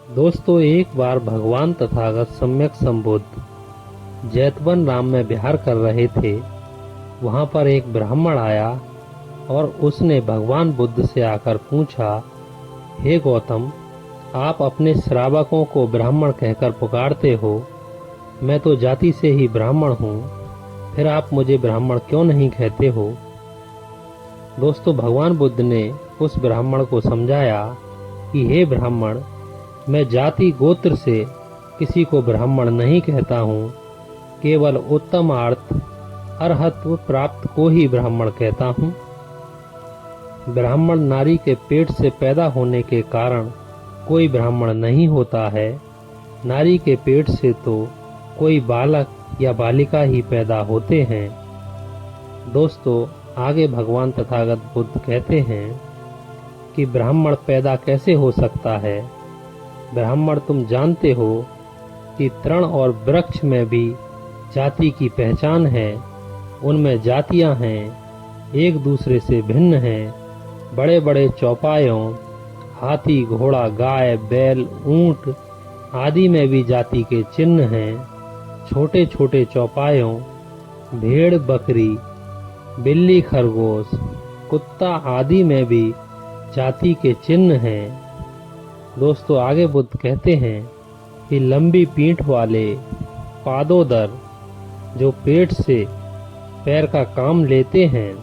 दोस्तों, एक बार भगवान तथागत सम्यक संबुद्ध जैतवन राम में विहार कर रहे थे। वहां पर एक ब्राह्मण आया और उसने भगवान बुद्ध से आकर पूछा, हे गौतम, आप अपने श्रावकों को ब्राह्मण कहकर पुकारते हो। मैं तो जाति से ही ब्राह्मण हूँ, फिर आप मुझे ब्राह्मण क्यों नहीं कहते हो? दोस्तों, भगवान बुद्ध ने उस ब्राह्मण को समझाया कि हे ब्राह्मण, मैं जाति गोत्र से किसी को ब्राह्मण नहीं कहता हूँ, केवल उत्तम अर्थ अरहत्व प्राप्त को ही ब्राह्मण कहता हूँ। ब्राह्मण नारी के पेट से पैदा होने के कारण कोई ब्राह्मण नहीं होता है। नारी के पेट से तो कोई बालक या बालिका ही पैदा होते हैं। दोस्तों, आगे भगवान तथागत बुद्ध कहते हैं कि ब्राह्मण पैदा कैसे हो सकता है। ब्राह्मण, तुम जानते हो कि तृण और वृक्ष में भी जाति की पहचान है। उनमें जातियां हैं, एक दूसरे से भिन्न हैं। बड़े बड़े चौपायों, हाथी, घोड़ा, गाय, बैल, ऊंट आदि में भी जाति के चिन्ह हैं। छोटे छोटे चौपायों, भेड़, बकरी, बिल्ली, खरगोश, कुत्ता आदि में भी जाति के चिन्ह हैं। दोस्तों, आगे बुद्ध कहते हैं कि लंबी पीठ वाले पादोदर जो पेट से पैर का काम लेते हैं,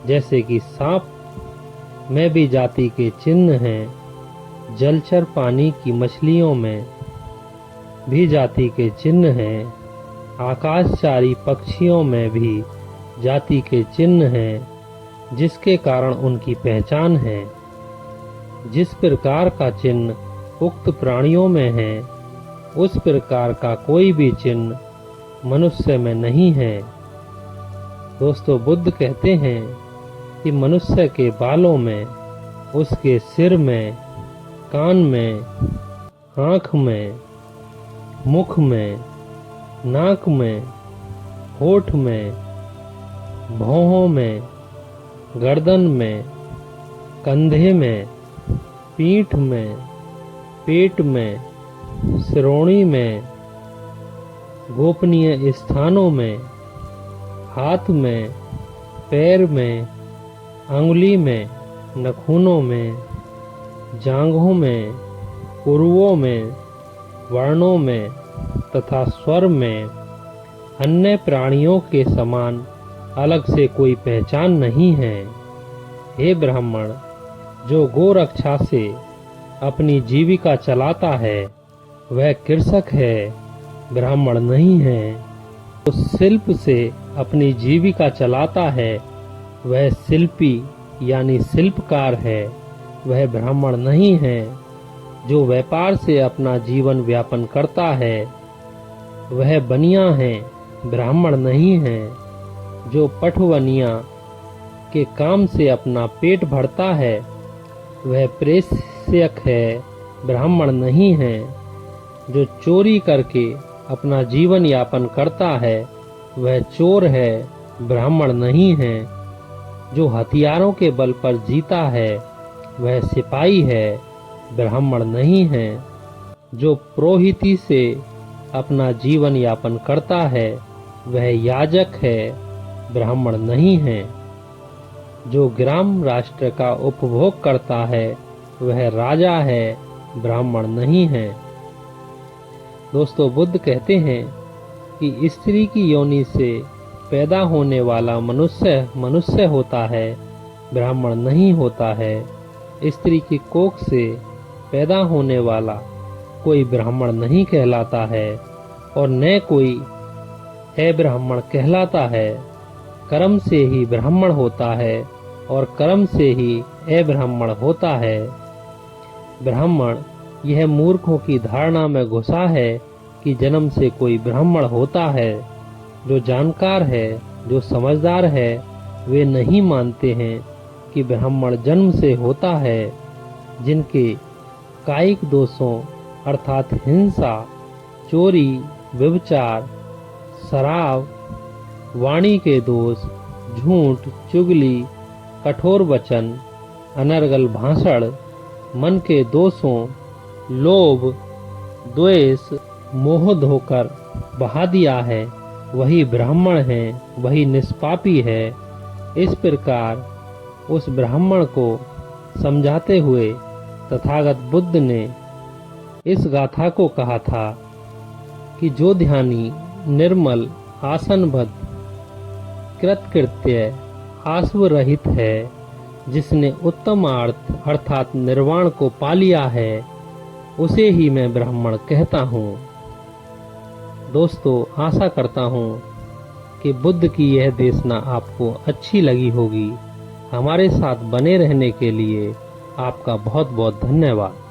जैसे कि सांप में भी जाति के चिन्ह हैं। जलचर पानी की मछलियों में भी जाति के चिन्ह हैं। आकाशचारी पक्षियों में भी जाति के चिन्ह हैं, जिसके कारण उनकी पहचान है। जिस प्रकार का चिन्ह उक्त प्राणियों में है, उस प्रकार का कोई भी चिन्ह मनुष्य में नहीं है। दोस्तों, बुद्ध कहते हैं कि मनुष्य के बालों में, उसके सिर में, कान में, आँख में, मुख में, नाक में, होठ में, भौहों में, गर्दन में, कंधे में, पीठ में, पेट में, श्रोणी में, गोपनीय स्थानों में, हाथ में, पैर में, अंगुली में, नखूनों में, जांघों में, पुरुओं में, वर्णों में तथा स्वर में अन्य प्राणियों के समान अलग से कोई पहचान नहीं है। हे ब्राह्मण, जो गो रक्षा से अपनी जीविका चलाता है वह कृषक है, ब्राह्मण नहीं है। जो शिल्प से अपनी जीविका चलाता है वह शिल्पी यानी शिल्पकार है, वह ब्राह्मण नहीं है। जो व्यापार से अपना जीवन व्यापन करता है वह बनिया है, ब्राह्मण नहीं है। जो पटवनिया के काम से अपना पेट भरता है वह प्रेषक है, ब्राह्मण नहीं है। जो चोरी करके अपना जीवन यापन करता है वह चोर है, ब्राह्मण नहीं है। जो हथियारों के बल पर जीता है वह सिपाही है, ब्राह्मण नहीं है। जो पुरोहिती से अपना जीवन यापन करता है वह याजक है, ब्राह्मण नहीं है। जो ग्राम राष्ट्र का उपभोग करता है वह राजा है, ब्राह्मण नहीं है। दोस्तों, बुद्ध कहते हैं कि स्त्री की योनि से पैदा होने वाला मनुष्य होता है, ब्राह्मण नहीं होता है। स्त्री की कोख से पैदा होने वाला कोई ब्राह्मण नहीं कहलाता है और न कोई अब्राह्मण कहलाता है। कर्म से ही ब्राह्मण होता है और कर्म से ही अब्राह्मण होता है। ब्राह्मण यह मूर्खों की धारणा में घुसा है कि जन्म से कोई ब्राह्मण होता है। जो जानकार है, जो समझदार है, वे नहीं मानते हैं कि ब्राह्मण जन्म से होता है। जिनके कायिक दोषों अर्थात हिंसा, चोरी, व्यभिचार, शराब, वाणी के दोष, झूठ, चुगली, कठोर वचन, अनर्गल भाषण, मन के दोषों, लोभ द्वेष मोह धोकर बहा दिया है, वही ब्राह्मण है, वही निष्पापी है। इस प्रकार उस ब्राह्मण को समझाते हुए तथागत बुद्ध ने इस गाथा को कहा था कि जो ध्यानी निर्मल आसनबद्ध कृतकृत्य आश्व रहित है, जिसने उत्तम अर्थ अर्थात निर्वाण को पा लिया है, उसे ही मैं ब्राह्मण कहता हूँ। दोस्तों, आशा करता हूँ कि बुद्ध की यह देशना आपको अच्छी लगी होगी। हमारे साथ बने रहने के लिए आपका बहुत बहुत धन्यवाद।